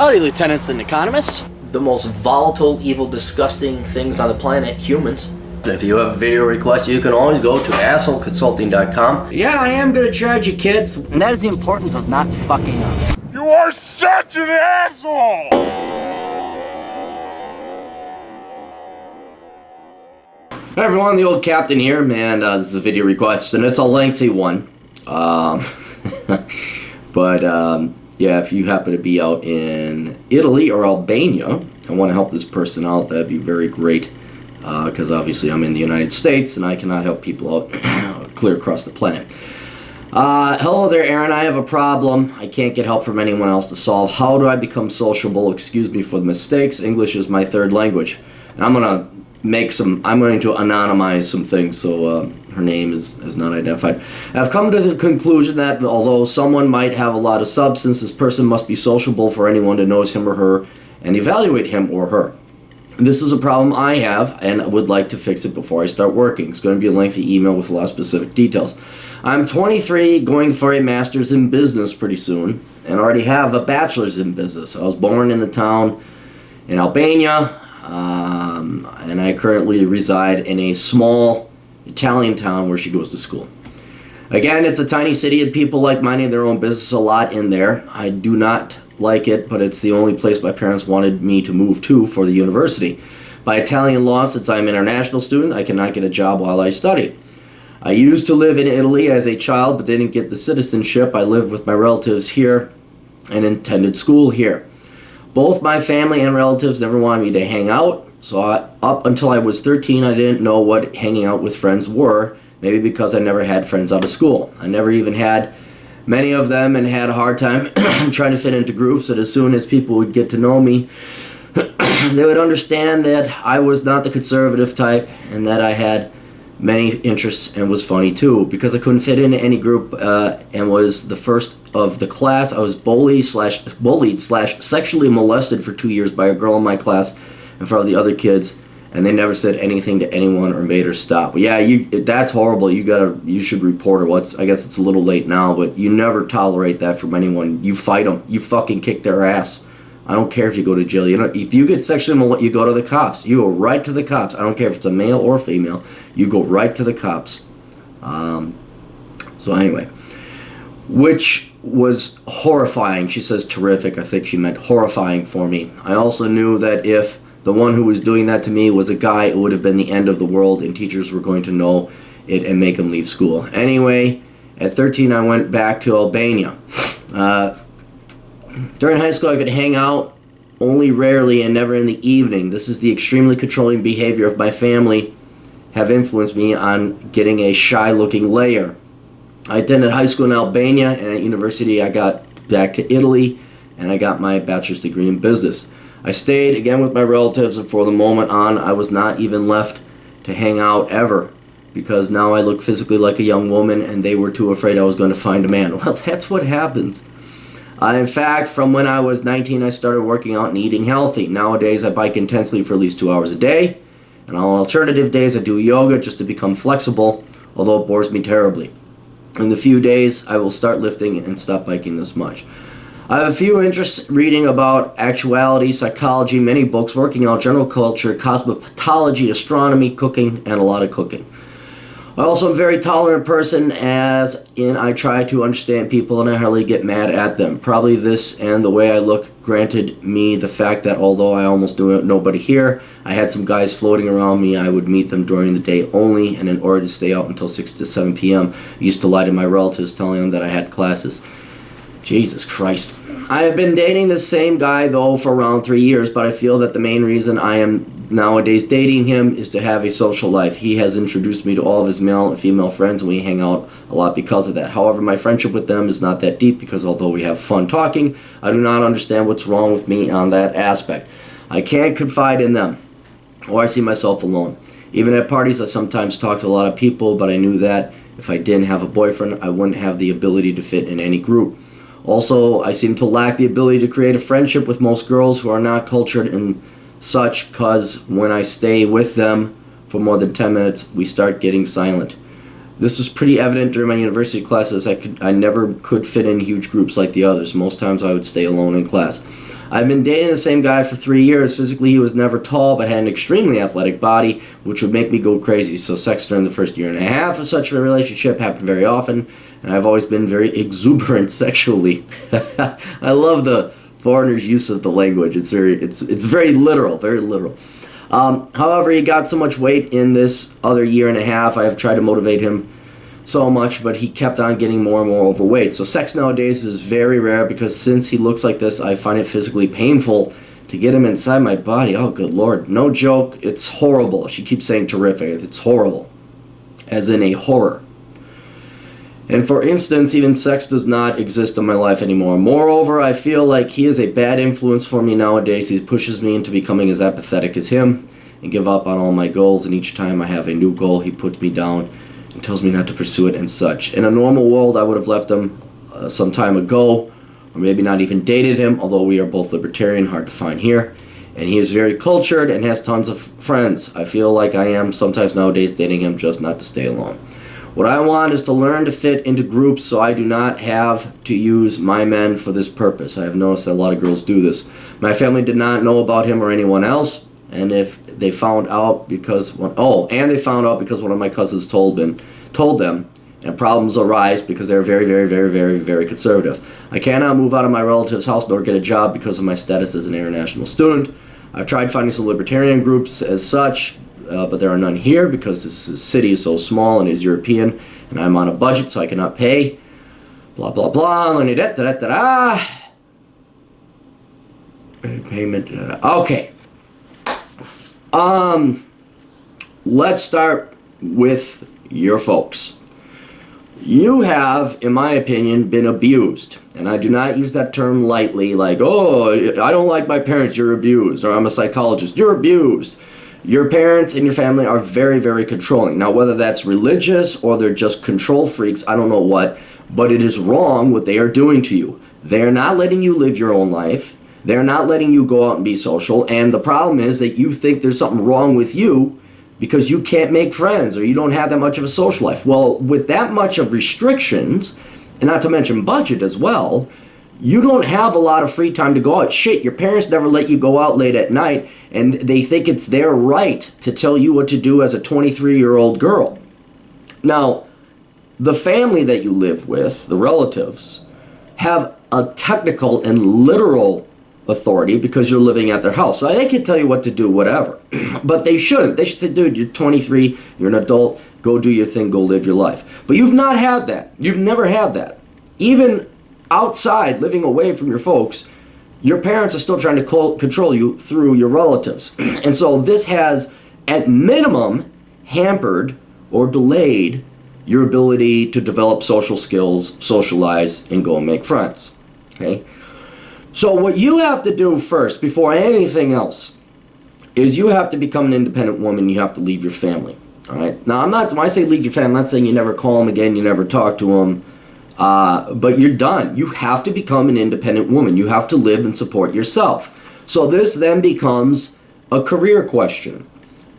Howdy, lieutenants and economists. The most volatile, evil, disgusting things on the planet, humans. If you have a video request, you can always go to assholeconsulting.com. Yeah, I am gonna charge you, kids. And that is the importance of not fucking up. You are such an asshole! Hi everyone, the old captain here, man. This is a video request, and it's a lengthy one. Yeah, if you happen to be out in Italy or Albania and want to help this person out, that'd be very great. Because obviously I'm in the United States and I cannot help people out clear across the planet. Hello there, Aaron. I have a problem I can't get help from anyone else to solve. How do I become sociable? Excuse me for the mistakes. English is my third language. And I'm going to anonymize some things so her name is not identified. I've come to the conclusion that although someone might have a lot of substance, this person must be sociable for anyone to notice him or her and evaluate him or her. This is a problem I have, and I would like to fix it before I start working. It's going to be a lengthy email with a lot of specific details. I'm 23, going for a master's in business pretty soon, and already have a bachelor's in business. I was born in the town in Albania, and I currently reside in a small Italian town where she goes to school. Again, it's a tiny city, and people like minding their own business a lot in there. I do not like it, but it's the only place my parents wanted me to move to for the university. By Italian law, since I'm an international student, I cannot get a job while I study. I used to live in Italy as a child, but didn't get the citizenship. I lived with my relatives here and attended school here. Both my family and relatives never wanted me to hang out, so up until I was 13, I didn't know what hanging out with friends were, maybe because I never had friends out of school. I never even had many of them and had a hard time trying to fit into groups, and as soon as people would get to know me, they would understand that I was not the conservative type and that I had many interests and was funny too. Because I couldn't fit into any group and was the first of the class, I was bullied / sexually molested for 2 years by a girl in my class in front of the other kids, and they never said anything to anyone or made her stop. But yeah, that's horrible. You should report her. I guess it's a little late now, but you never tolerate that from anyone. You fight them. You fucking kick their ass. I don't care if you go to jail. If you get sexually molested, you go to the cops. You go right to the cops. I don't care if it's a male or female. You go right to the cops. So anyway, which was horrifying. She says terrific. I think she meant horrifying for me. I also knew that if the one who was doing that to me was a guy, it would have been the end of the world, and teachers were going to know it and make him leave school. Anyway, at 13, I went back to Albania. During high school, I could hang out only rarely and never in the evening. This is the extremely controlling behavior of my family have influenced me on getting a shy-looking layer. I attended high school in Albania, and at university, I got back to Italy, and I got my bachelor's degree in business. I stayed again with my relatives, and for the moment on, I was not even left to hang out ever, because now I look physically like a young woman, and they were too afraid I was going to find a man. Well, that's what happens. In fact, from when I was 19, I started working out and eating healthy. Nowadays, I bike intensely for at least 2 hours a day, and on alternative days, I do yoga just to become flexible, although it bores me terribly. In a few days, I will start lifting and stop biking this much. I have a few interests reading about actuality, psychology, many books, working out, general culture, cosmopathology, astronomy, cooking, and a lot of cooking. I also am a very tolerant person, as in I try to understand people and I hardly get mad at them. Probably this and the way I look granted me the fact that although I almost knew nobody here, I had some guys floating around me. I would meet them during the day only, and in order to stay out until 6 to 7 p.m., I used to lie to my relatives telling them that I had classes. Jesus Christ. I have been dating the same guy, though, for around 3 years, but I feel that the main reason I am nowadays dating him is to have a social life. He has introduced me to all of his male and female friends, and we hang out a lot because of that. However, my friendship with them is not that deep because although we have fun talking, I do not understand what's wrong with me on that aspect. I can't confide in them, or I see myself alone. Even at parties, I sometimes talk to a lot of people, but I knew that if I didn't have a boyfriend, I wouldn't have the ability to fit in any group. Also, I seem to lack the ability to create a friendship with most girls who are not cultured and such, cause when I stay with them for more than 10 minutes, we start getting silent. This was pretty evident during my university classes. I never could fit in huge groups like the others. Most times I would stay alone in class. I've been dating the same guy for 3 years. Physically, he was never tall, but had an extremely athletic body, which would make me go crazy. So sex during the first year and a half of such a relationship happened very often, and I've always been very exuberant sexually. I love the foreigner's use of the language. It's very literal, very literal. However, he got so much weight in this other year and a half. I have tried to motivate him so much, but he kept on getting more and more overweight. So sex nowadays is very rare because since he looks like this, I find it physically painful to get him inside my body. Oh, good Lord. No joke. It's horrible. She keeps saying terrific. It's horrible. As in a horror. And for instance, even sex does not exist in my life anymore. Moreover, I feel like he is a bad influence for me nowadays. He pushes me into becoming as apathetic as him and give up on all my goals. And each time I have a new goal, he puts me down and tells me not to pursue it and such. In a normal world, I would have left him some time ago, or maybe not even dated him, although we are both libertarian, hard to find here. And he is very cultured and has tons of friends. I feel like I am sometimes nowadays dating him just not to stay alone. What I want is to learn to fit into groups so I do not have to use my men for this purpose. I have noticed that a lot of girls do this. My family did not know about him or anyone else, and if they found out because one of my cousins told them, and problems arise because they're very, very, very, very, very conservative. I cannot move out of my relative's house nor get a job because of my status as an international student. I've tried finding some libertarian groups as such, but there are none here because this city is so small and is European, and I'm on a budget, so I cannot pay. Blah, blah, blah. Payment. Okay. Let's start with your folks. You have, in my opinion, been abused. And I do not use that term lightly, like, oh, I don't like my parents, you're abused. Or I'm a psychologist, you're abused. Your parents and your family are very, very controlling. Now, whether that's religious or they're just control freaks, I don't know what, but it is wrong what they are doing to you. They are not letting you live your own life. They're not letting you go out and be social. And the problem is that you think there's something wrong with you because you can't make friends or you don't have that much of a social life. Well, with that much of restrictions, and not to mention budget as well, you don't have a lot of free time to go out. Shit, your parents never let you go out late at night, and they think it's their right to tell you what to do as a 23-year-old girl. Now, the family that you live with, the relatives, have a technical and literal authority because you're living at their house. So they can tell you what to do, whatever. But they shouldn't. They should say, dude, you're 23, you're an adult, go do your thing, go live your life. But you've not had that. You've never had that. Even outside, living away from your folks, your parents are still trying to control you through your relatives. And so this has, at minimum, hampered or delayed your ability to develop social skills, socialize, and go and make friends. Okay? So what you have to do first, before anything else, is you have to become an independent woman. You have to leave your family. All right? Now, when I say leave your family, I'm not saying you never call them again, you never talk to them, but you're done. You have to become an independent woman. You have to live and support yourself. So this then becomes a career question.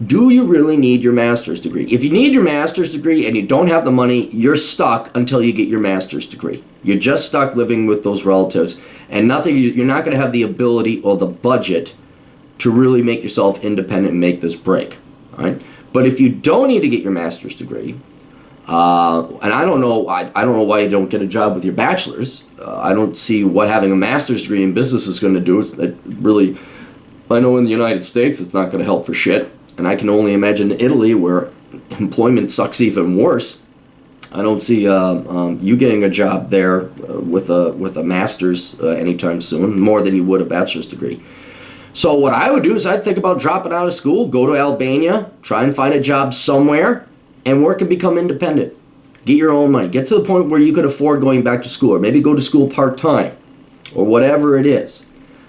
Do you really need your master's degree? If you need your master's degree and you don't have the money, you're stuck until you get your master's degree. You're just stuck living with those relatives, and you're not going to have the ability or the budget to really make yourself independent and make this break. All right? But if you don't need to get your master's degree, and I don't know why you don't get a job with your bachelor's. I don't see what having a master's degree in business is going to do. I know in the United States it's not going to help for shit. And I can only imagine Italy, where employment sucks even worse. I don't see you getting a job there with a master's anytime soon, more than you would a bachelor's degree. So what I would do is I'd think about dropping out of school, go to Albania, try and find a job somewhere, and work and become independent. Get your own money. Get to the point where you could afford going back to school, or maybe go to school part-time, or whatever it is.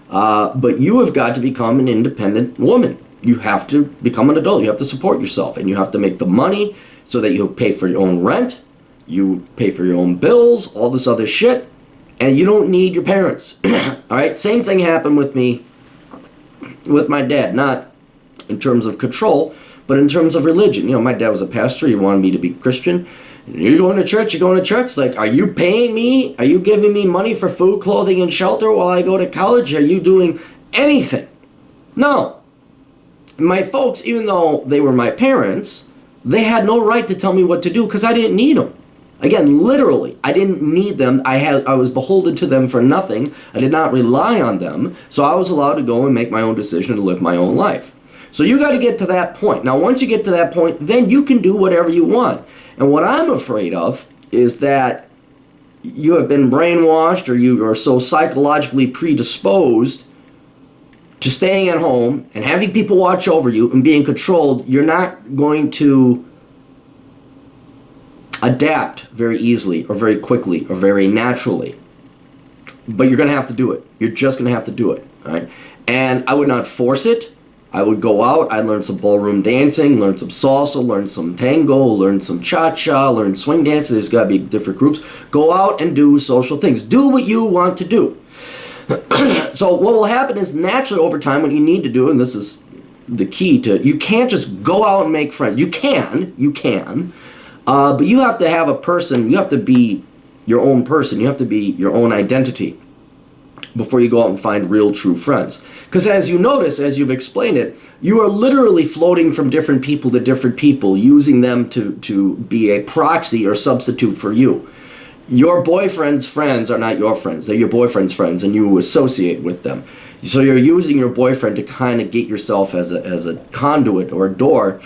But you have got to become an independent woman. You have to become an adult. You have to support yourself, and you have to make the money so that you pay for your own rent, you pay for your own bills, all this other shit, and you don't need your parents. All right? Same thing happened with me, with my dad, not in terms of control, but in terms of religion. You know, my dad was a pastor. He wanted me to be Christian, You're going to church, you're going to church. Like, are you paying me? Are you giving me money for food, clothing, and shelter while I go to college? Are you doing anything? No. My folks, even though they were my parents, they had no right to tell me what to do because I didn't need them. Again, literally, I didn't need them. I was beholden to them for nothing. I did not rely on them. So I was allowed to go and make my own decision and live my own life. So you got to get to that point. Now, once you get to that point, then you can do whatever you want. And what I'm afraid of is that you have been brainwashed or you are so psychologically predisposed to staying at home and having people watch over you and being controlled, you're not going to adapt very easily or very quickly or very naturally. But you're going to have to do it. You're just going to have to do it. All right? And I would not force it. I would go out, I'd learn some ballroom dancing, learn some salsa, learn some tango, learn some cha-cha, learn swing dancing. There's got to be different groups. Go out and do social things. Do what you want to do. So what will happen is naturally over time what you need to do, and this is the key to, you can't just go out and make friends. You can, but you have to have a person, you have to be your own person, you have to be your own identity before you go out and find real true friends. Because as you notice, as you've explained it, you are literally floating from different people to different people, using them to be a proxy or substitute for you. Your boyfriend's friends are not your friends. They're your boyfriend's friends, and you associate with them. So you're using your boyfriend to kind of get yourself as a conduit or a door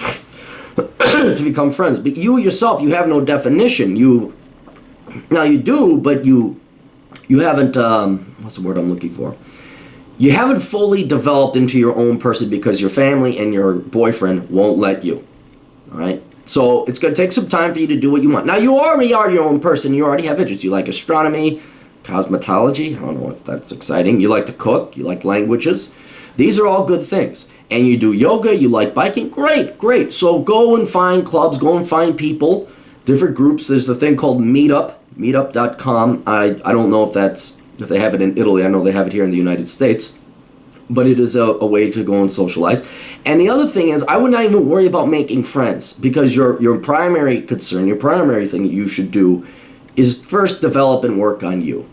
to become friends. But you yourself, you have no definition. Now you do, but you haven't, what's the word I'm looking for? You haven't fully developed into your own person because your family and your boyfriend won't let you. All right? So it's going to take some time for you to do what you want. Now, you already are your own person. You already have interests. You like astronomy, cosmetology. I don't know if that's exciting. You like to cook. You like languages. These are all good things. And you do yoga. You like biking. Great, great. So go and find clubs. Go and find people, different groups. There's a thing called Meetup, meetup.com. I don't know if they have it in Italy. I know they have it here in the United States. But it is a way to go and socialize. And the other thing is, I would not even worry about making friends, because your primary concern, your primary thing that you should do is first develop and work on you.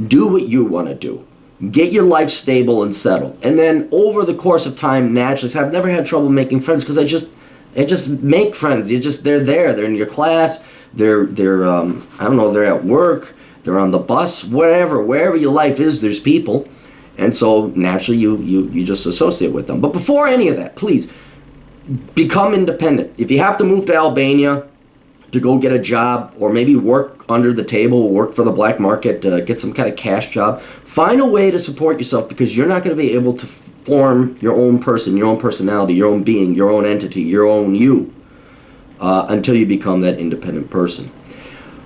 Do what you want to do. Get your life stable and settled. And then over the course of time, naturally, so I've never had trouble making friends because I just make friends. They're there. They're in your class. They're I don't know, they're at work. They're on the bus. Wherever your life is, there's people. And so naturally you just associate with them. But before any of that, please become independent. If you have to move to Albania to go get a job, or maybe work under the table, work for the black market, get some kind of cash job, find a way to support yourself, because you're not going to be able to form your own person, your own personality, your own being, your own entity, your own you, until you become that independent person.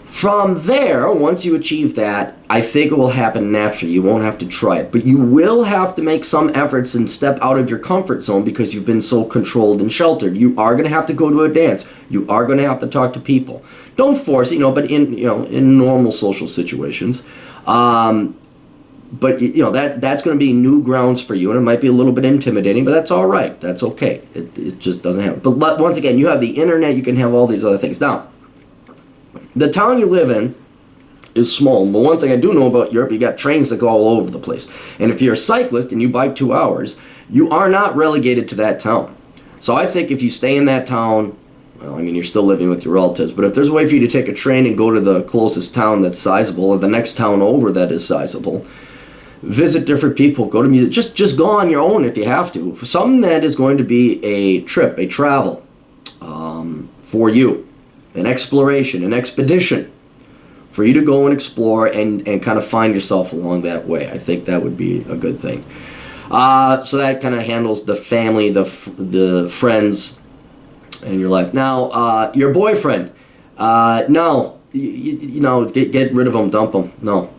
From there, once you achieve that, I think it will happen naturally. You won't have to try it. But you will have to make some efforts and step out of your comfort zone because you've been so controlled and sheltered. You are going to have to go to a dance. You are going to have to talk to people. Don't force it, but in normal social situations. But that's going to be new grounds for you, and it might be a little bit intimidating, but that's all right. That's okay. It just doesn't happen. But once again, you have the internet. You can have all these other things. Now, the town you live in is small, but one thing I do know about Europe, you got trains that go all over the place. And if you're a cyclist and you bike 2 hours, you are not relegated to that town. So I think if you stay in that town, well, I mean, you're still living with your relatives, but if there's a way for you to take a train and go to the closest town that's sizable, or the next town over that is sizable, visit different people, go to music, just go on your own if you have to. For something that is going to be a trip, a travel for you. An exploration, an expedition, for you to go and explore and kind of find yourself along that way. I think that would be a good thing. So that kind of handles the family, the friends in your life. Now, your boyfriend, no, get rid of him, dump him. No,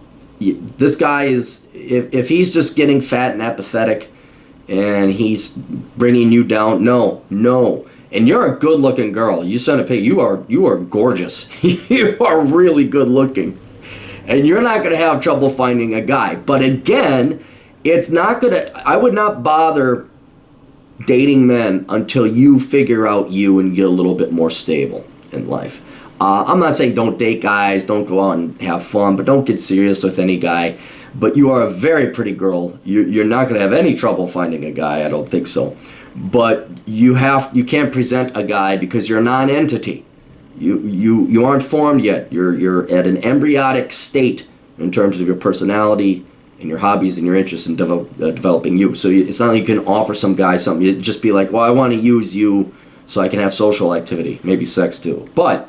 this guy is, if he's just getting fat and apathetic and he's bringing you down, no. And you're a good-looking girl. You sent a pic. You are gorgeous. You are really good-looking. And you're not going to have trouble finding a guy. But again, it's not going to... I would not bother dating men until you figure out you and get a little bit more stable in life. I'm not saying don't date guys, don't go out and have fun, but don't get serious with any guy. But you are a very pretty girl. You're not going to have any trouble finding a guy. I don't think so. But you can't present a guy because you're a non-entity. You aren't formed yet. You're at an embryonic state in terms of your personality and your hobbies and your interests in developing you. So it's not like you can offer some guy something. You'd just be like, well, I want to use you so I can have social activity, maybe sex too. But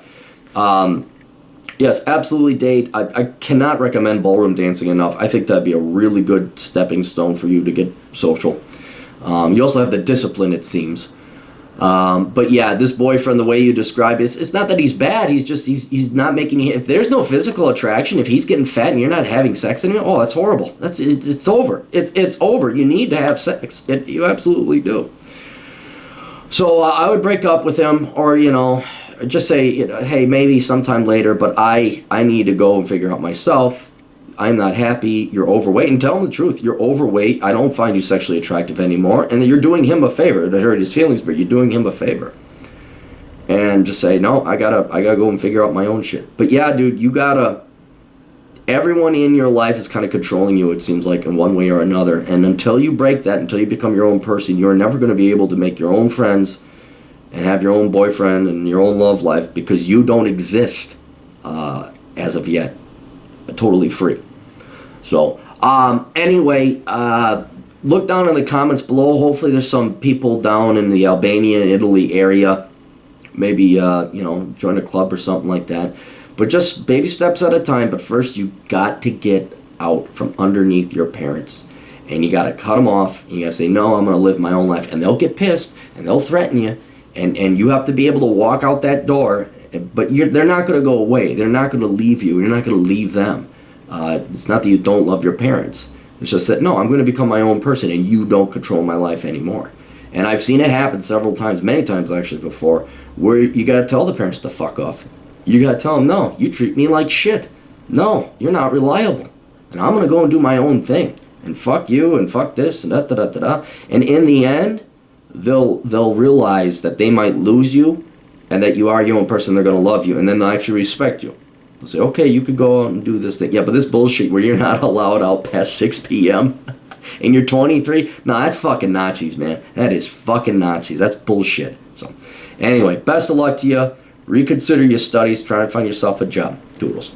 yes, absolutely date. I cannot recommend ballroom dancing enough. I think that'd be a really good stepping stone for you to get social. You also have the discipline, it seems. But yeah, this boyfriend, the way you describe it, it's not that he's bad. He's not making. If there's no physical attraction, if he's getting fat and you're not having sex anymore, oh, that's horrible. It's over. It's over. You need to have sex. You absolutely do. So I would break up with him, or just say, hey, maybe sometime later. But I need to go and figure out myself. I'm not happy, you're overweight, and tell him the truth. You're overweight, I don't find you sexually attractive anymore, and you're doing him a favor. It hurt his feelings, but you're doing him a favor. And just say, no, I gotta go and figure out my own shit. But yeah, dude, everyone in your life is kind of controlling you, it seems like, in one way or another. And until you break that, until you become your own person, you're never going to be able to make your own friends and have your own boyfriend and your own love life, because you don't exist as of yet. Totally free. So anyway, look down in the comments below. Hopefully there's some people down in the Albania and Italy area. Maybe join a club or something like that. But just baby steps at a time. But first you got to get out from underneath your parents, and you got to cut them off. You got to say, no, I'm going to live my own life. And they'll get pissed and they'll threaten you, and you have to be able to walk out that door. But they're not going to go away. They're not going to leave you. You're not going to leave them. It's not that you don't love your parents. It's just that, no, I'm going to become my own person, and you don't control my life anymore. And I've seen it happen several times, many times actually before, where you got to tell the parents to fuck off. You got to tell them, no, you treat me like shit. No, you're not reliable. And I'm going to go and do my own thing. And fuck you, and fuck this, and da-da-da-da-da. And in the end, they'll realize that they might lose you, and that you are your own person. They're going to love you, and then they'll actually respect you. They'll say, okay, you could go out and do this thing. Yeah, but this bullshit where you're not allowed out past 6 p.m. and you're 23, no, that's fucking Nazis, man. That is fucking Nazis. That's bullshit. So anyway, best of luck to you. Reconsider your studies. Try and find yourself a job. Toodles.